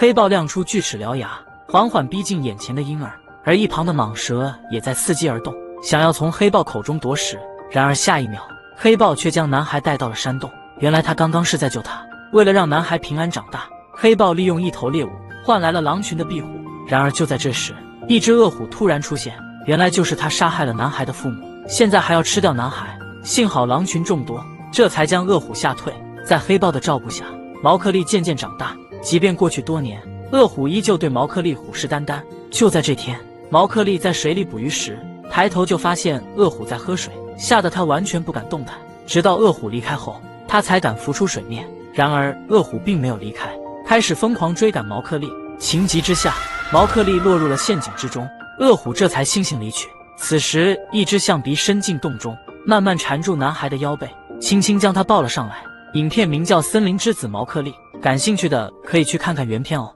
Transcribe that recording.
黑豹亮出锯齿獠牙，缓缓逼近眼前的婴儿，而一旁的蟒蛇也在伺机而动，想要从黑豹口中夺食。然而下一秒，黑豹却将男孩带到了山洞。原来他刚刚是在救他。为了让男孩平安长大，黑豹利用一头猎物换来了狼群的庇护。然而就在这时，一只恶虎突然出现，原来就是他杀害了男孩的父母，现在还要吃掉男孩。幸好狼群众多，这才将恶虎吓退。在黑豹的照顾下，毛克利渐渐长大。即便过去多年，恶虎依旧对毛克利虎视眈眈。就在这天，毛克利在水里捕鱼时，抬头就发现恶虎在喝水，吓得他完全不敢动弹。直到恶虎离开后，他才敢浮出水面。然而恶虎并没有离开，开始疯狂追赶毛克利。情急之下，毛克利落入了陷阱之中，恶虎这才悻悻离去。此时，一只象鼻伸进洞中，慢慢缠住男孩的腰背，轻轻将他抱了上来。影片名叫《森林之子毛克利》，感兴趣的可以去看看原片哦。